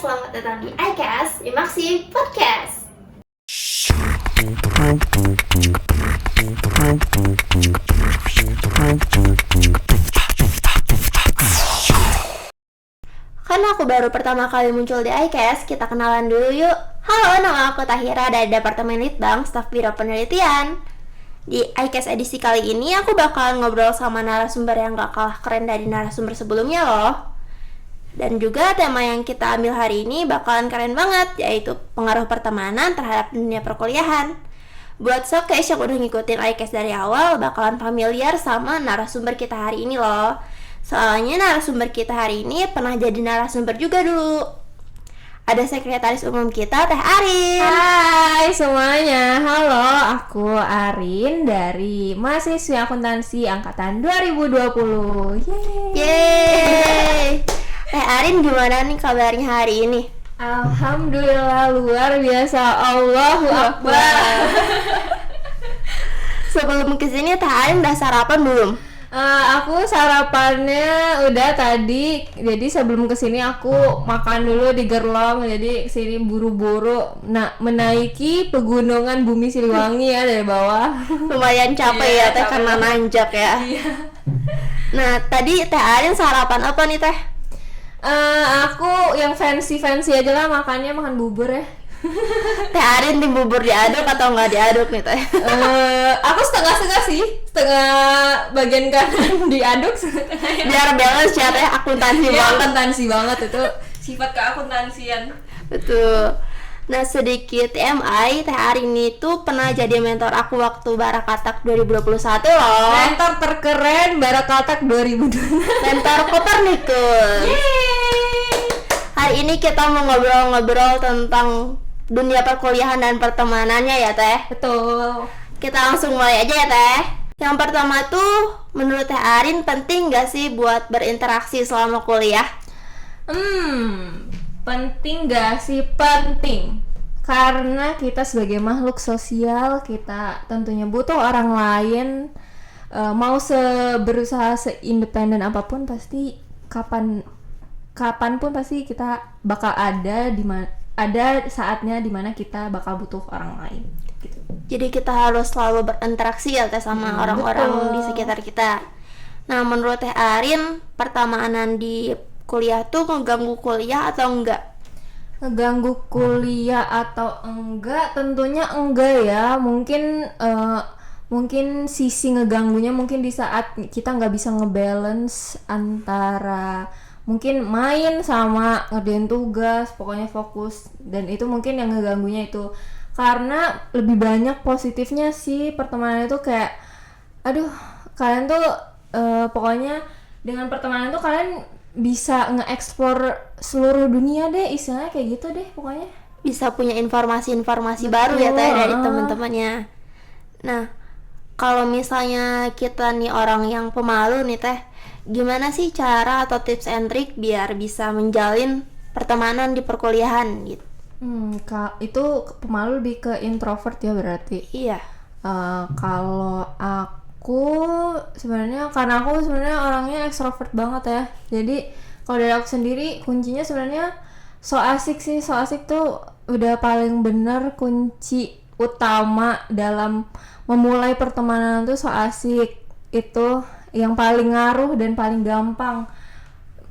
selamat datang di iCast Imaksi Podcast. Karena aku baru pertama kali muncul di iCast, kita kenalan dulu yuk. Halo, nama aku Tahira dari Departemen Litbang, Staf Biro Penelitian. Di iCast edisi kali ini aku bakalan ngobrol sama narasumber yang gak kalah keren dari narasumber sebelumnya loh. Dan juga tema yang kita ambil hari ini bakalan keren banget, yaitu pengaruh pertemanan terhadap dunia perkuliahan. Buat showcase yang udah ngikutin iCast dari awal, bakalan familiar sama narasumber kita hari ini loh. Soalnya narasumber kita hari ini pernah jadi narasumber juga dulu. Ada sekretaris umum kita, Teh Arin. Hai semuanya, halo, aku Arin dari mahasiswi akuntansi angkatan 2020. Yeay. Teh Arin, gimana nih kabarnya hari ini? Alhamdulillah luar biasa, Allahu Akbar. Sebelum kesini Teh Arin udah sarapan belum? Aku sarapannya udah tadi, jadi sebelum kesini aku makan dulu di Gerlong, jadi kesini buru-buru menaiki pegunungan Bumi Siliwangi ya dari bawah. Lumayan capek ya Teh, karena nanjak ya. Nah, tadi Teh Arin sarapan apa nih Teh? Aku yang fancy aja lah, makan bubur ya. Teh Arin tim bubur diaduk atau nggak diaduk nih Teh? Aku setengah sih, setengah bagian kanan diaduk, Biar balance ya Teh, akuntansi ya, banget. akuntansi banget itu sifat keakuntansian. Betul. Nah, sedikit TMI, Teh Arin itu pernah jadi mentor aku waktu Barakatak 2021 loh. Mentor terkeren Barakatak 2022. Mentor Kopernikus. Hari ini kita mau ngobrol-ngobrol tentang dunia perkuliahan dan pertemanannya ya Teh. Betul. Kita langsung mulai aja ya Teh. Yang pertama tuh, menurut Teh Arin penting gak sih buat berinteraksi selama kuliah? Penting gak sih? Penting. Karena kita sebagai makhluk sosial, kita tentunya butuh orang lain. Mau berusaha seindependen apapun, pasti kapanpun pasti kita bakal ada saatnya dimana kita bakal butuh orang lain gitu. Jadi kita harus selalu berinteraksi ya Teh sama orang-orang di sekitar kita. Nah, menurut Teh Arin, pertemanan di kuliah tuh ngeganggu kuliah atau enggak? Ngeganggu kuliah atau enggak? Tentunya enggak ya. Mungkin sisi ngeganggunya mungkin di saat kita nggak bisa ngebalance antara mungkin main sama ngerjain tugas, pokoknya fokus, dan itu mungkin yang ngeganggunya itu. Karena lebih banyak positifnya sih pertemanan itu, kayak aduh, kalian tuh pokoknya dengan pertemanan tuh kalian bisa nge-explore seluruh dunia deh, istilahnya kayak gitu deh pokoknya. Bisa punya informasi-informasi baru ya Teh dari teman-temannya. Nah, kalau misalnya kita nih orang yang pemalu nih Teh, gimana sih cara atau tips and trick biar bisa menjalin pertemanan di perkuliahan gitu? Itu pemalu lebih ke introvert ya berarti. Iya. Kalau aku sebenarnya, karena aku sebenarnya orangnya ekstrovert banget ya. Jadi kalau dari aku sendiri, kuncinya sebenarnya so asik tuh udah paling bener kunci utama dalam memulai pertemanan tuh. So asik itu yang paling ngaruh dan paling gampang.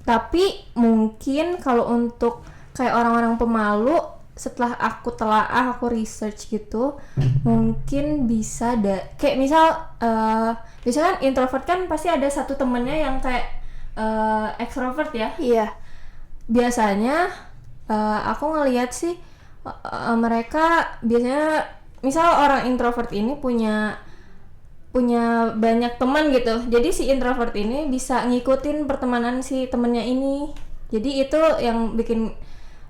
Tapi mungkin kalau untuk kayak orang-orang pemalu, setelah aku telaah, aku research gitu, mungkin bisa kayak misalkan introvert kan pasti ada satu temennya yang kayak extrovert ya. Iya. Biasanya aku ngelihat sih mereka biasanya, misal orang introvert ini punya banyak teman gitu, jadi si introvert ini bisa ngikutin pertemanan si temennya ini. Jadi itu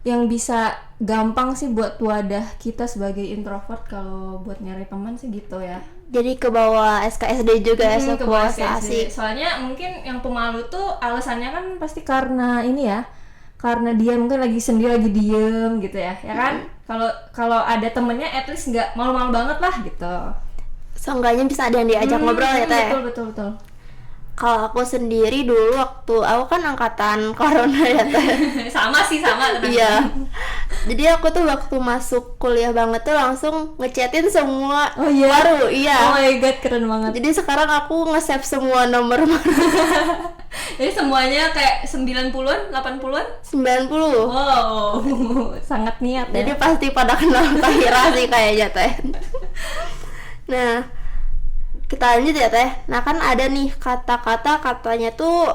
yang bisa gampang sih buat wadah kita sebagai introvert kalau buat nyari teman sih gitu ya. Jadi ke bawah SKSD juga ya, ke bawah asik. Soalnya mungkin yang pemalu tuh alasannya kan pasti karena ini ya, karena dia mungkin lagi sendiri, lagi diem gitu ya kan. Kalau ada temennya at least nggak malu-malu banget lah gitu. Seenggaknya bisa ada yang diajak ngobrol ya Teh. Betul. Kalau aku sendiri dulu waktu aku kan angkatan corona ya Teh. Sama sih, sama tenang. Iya. Jadi aku tuh waktu masuk kuliah banget tuh langsung ngechatin semua Oh iya? baru, Oh iya. my god, keren banget. Jadi sekarang aku nge-save semua nomor baru. Jadi semuanya kayak 90-an, 80-an? 90. Wow, sangat niat ya. Jadi pasti pada kenal Tahira sih kayaknya Teh. Nah, kita lanjut ya Teh. Nah kan ada nih kata-kata katanya tuh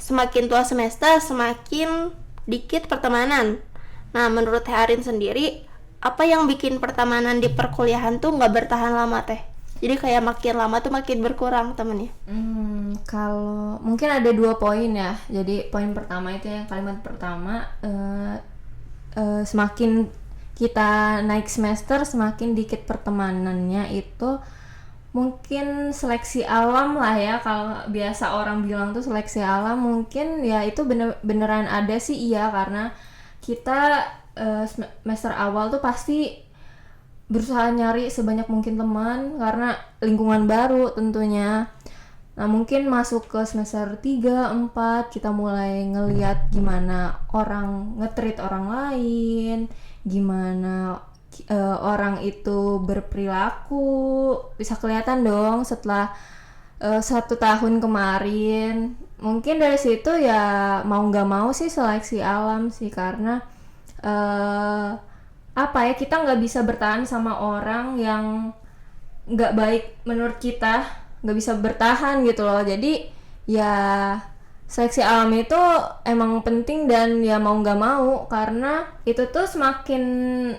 semakin tua semester semakin dikit pertemanan. Nah menurut Teh Arin sendiri, apa yang bikin pertemanan di perkuliahan tuh nggak bertahan lama Teh? Jadi kayak makin lama tuh makin berkurang temennya. Kalau mungkin ada 2 poin ya. Jadi poin pertama itu yang kalimat pertama, semakin kita naik semester semakin dikit pertemanannya, itu mungkin seleksi alam lah ya. Kalau biasa orang bilang tuh seleksi alam, mungkin ya itu beneran ada sih, iya, karena kita semester awal tuh pasti berusaha nyari sebanyak mungkin teman karena lingkungan baru tentunya. Nah mungkin masuk ke semester 3, 4 kita mulai ngeliat gimana orang nge-treat orang lain, gimana orang itu berperilaku, bisa kelihatan dong setelah 1 tahun kemarin. Mungkin dari situ ya mau nggak mau sih seleksi alam sih, karena apa ya, kita nggak bisa bertahan sama orang yang nggak baik menurut kita, nggak bisa bertahan gitu loh. Jadi ya seleksi alam itu emang penting dan ya mau nggak mau, karena itu tuh semakin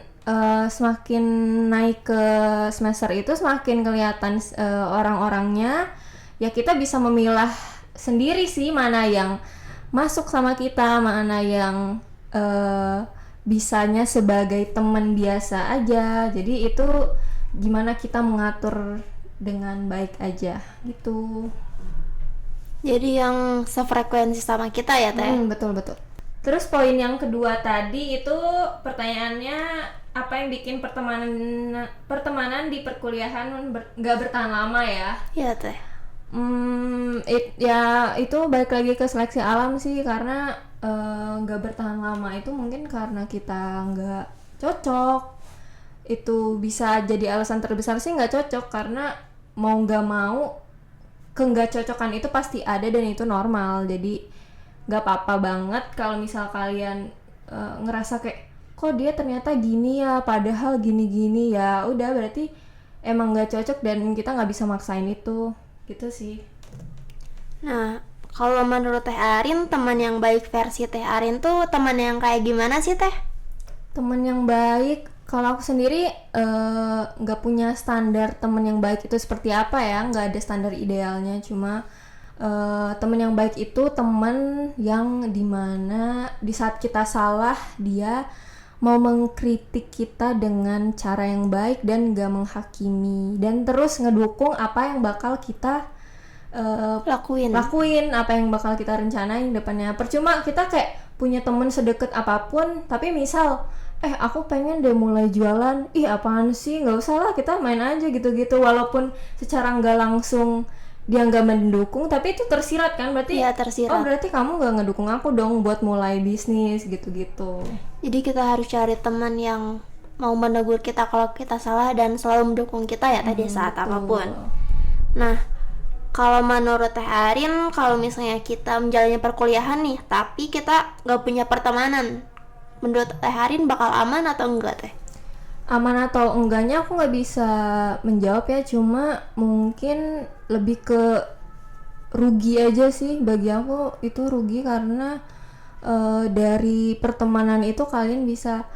naik ke semester itu semakin kelihatan orang-orangnya. Ya kita bisa memilah sendiri sih mana yang masuk sama kita, mana yang bisanya sebagai teman biasa aja. Jadi itu gimana kita mengatur dengan baik aja gitu. Jadi yang sefrekuensi sama kita ya Teh. Betul. Terus poin yang kedua tadi itu pertanyaannya, apa yang bikin pertemanan di perkuliahan nggak bertahan lama ya? Iya Teh. Ya itu balik lagi ke seleksi alam sih, karena nggak bertahan lama itu mungkin karena kita nggak cocok. Itu bisa jadi alasan terbesar sih nggak cocok, karena mau nggak mau nggak cocokan itu pasti ada dan itu normal. Jadi nggak apa-apa banget kalau misal kalian ngerasa kayak kok dia ternyata gini ya, padahal gini-gini, ya udah berarti emang nggak cocok dan kita nggak bisa maksain itu gitu sih. Nah kalau menurut Teh Arin, teman yang baik versi Teh Arin tuh teman yang kayak gimana sih Teh? Teman yang baik, kalau aku sendiri nggak punya standar teman yang baik itu seperti apa ya, nggak ada standar idealnya. Cuma teman yang baik itu teman yang dimana di saat kita salah dia mau mengkritik kita dengan cara yang baik dan gak menghakimi, dan terus ngedukung apa yang bakal kita lakuin, apa yang bakal kita rencanain depannya. Percuma kita kayak punya temen sedekat apapun, tapi misal aku pengen deh mulai jualan, apaan sih, nggak usah lah, kita main aja gitu-gitu, walaupun secara nggak langsung dia nggak mendukung, tapi itu tersirat kan, berarti Iya, tersirat. Oh berarti kamu nggak ngedukung aku dong buat mulai bisnis gitu-gitu. Jadi kita harus cari teman yang mau menegur kita kalau kita salah dan selalu mendukung kita ya tadi saat apapun. Nah kalau menurut Teh Arin, kalau misalnya kita menjalani perkuliahan nih tapi kita nggak punya pertemanan, menurut Teh Arin bakal aman atau enggak Teh? Aman atau enggaknya aku nggak bisa menjawab ya, cuma mungkin lebih ke rugi aja sih. Bagi aku itu rugi, karena dari pertemanan itu kalian bisa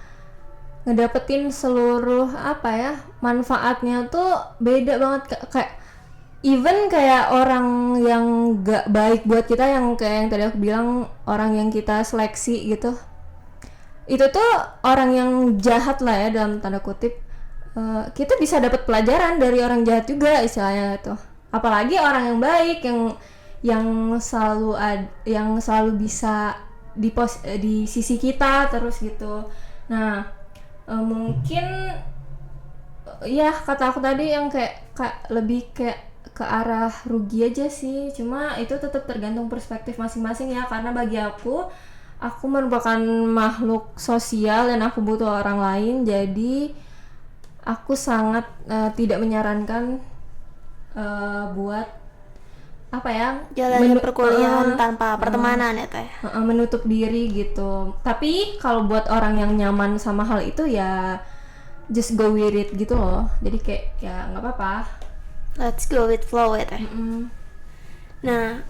ngedapetin seluruh manfaatnya tuh beda banget. Kayak even kayak orang yang gak baik buat kita, yang kayak yang tadi aku bilang, orang yang kita seleksi gitu, itu tuh orang yang jahat lah ya dalam tanda kutip, kita bisa dapat pelajaran dari orang jahat juga istilahnya tuh. Apalagi orang yang baik yang selalu bisa di sisi kita terus gitu. Nah mungkin ya kata aku tadi yang kayak lebih kayak ke arah rugi aja sih. Cuma itu tetap tergantung perspektif masing-masing ya, karena bagi aku merupakan makhluk sosial dan aku butuh orang lain. Jadi aku sangat tidak menyarankan buat apa ya, Jalanin perkuliahan tanpa pertemanan ya teh. menutup diri gitu. Tapi kalau buat orang yang nyaman sama hal itu ya just go with it gitu loh. Jadi kayak ya nggak apa-apa. Let's go with flow ya teh. Nah,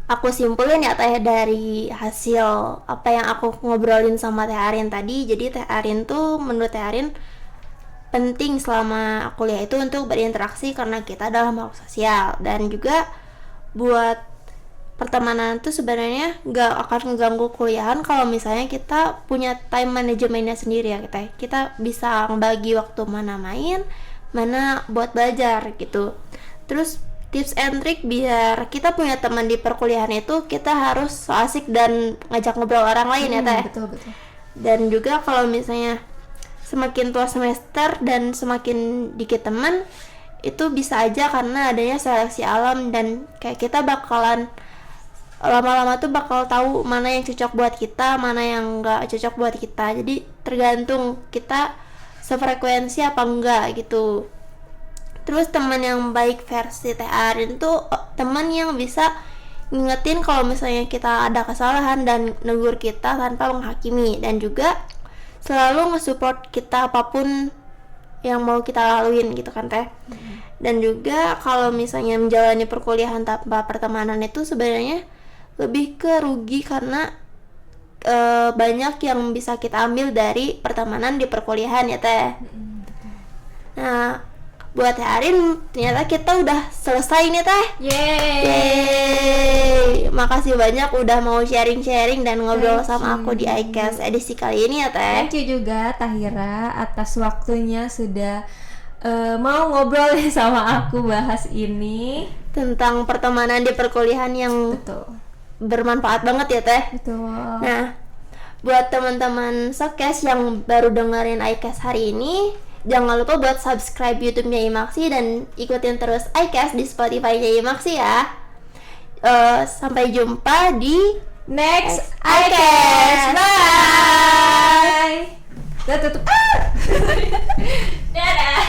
aku simpulin ya teh dari hasil apa yang aku ngobrolin sama Teh Arin tadi. Jadi Teh Arin tuh, menurut Teh Arin, penting selama kuliah itu untuk berinteraksi karena kita adalah makhluk sosial, dan juga buat pertemanan tuh sebenarnya nggak akan ngeganggu kuliahan kalau misalnya kita punya time manajemennya sendiri ya kita bisa ngebagi waktu mana main, mana buat belajar gitu. Terus tips and trick biar kita punya teman di perkuliahan itu, kita harus so asik dan ngajak ngobrol orang lain ya teh. Betul. Dan juga kalau misalnya semakin tua semester dan semakin dikit teman, itu bisa aja karena adanya seleksi alam, dan kayak kita bakalan lama-lama tuh bakal tahu mana yang cocok buat kita, mana yang nggak cocok buat kita. Jadi tergantung kita sefrekuensi apa enggak gitu. Terus teman yang baik versi Teh Arin tuh teman yang bisa ngingetin kalau misalnya kita ada kesalahan dan negur kita tanpa menghakimi, dan juga selalu nge-support kita apapun yang mau kita laluin gitu kan teh. Dan juga kalau misalnya menjalani perkuliahan tanpa pertemanan itu sebenarnya lebih ke rugi, karena banyak yang bisa kita ambil dari pertemanan di perkuliahan ya teh. Nah, buat Teh Arin ternyata kita udah selesai nih teh. Yeay. Makasih banyak udah mau sharing-sharing dan ngobrol sama aku di iCast edisi kali ini ya teh. Thank you juga Tahira atas waktunya sudah mau ngobrol sama aku bahas ini tentang pertemanan di perkuliahan yang betul bermanfaat banget ya teh. betul. Nah, buat teman-teman Sokes yang baru dengerin iCast hari ini, jangan lupa buat subscribe YouTube-nya Imaksi dan ikutin terus iCast di Spotify-nya Imaksi ya. Sampai jumpa di Next iCast. Bye. Udah tutup. Dadah.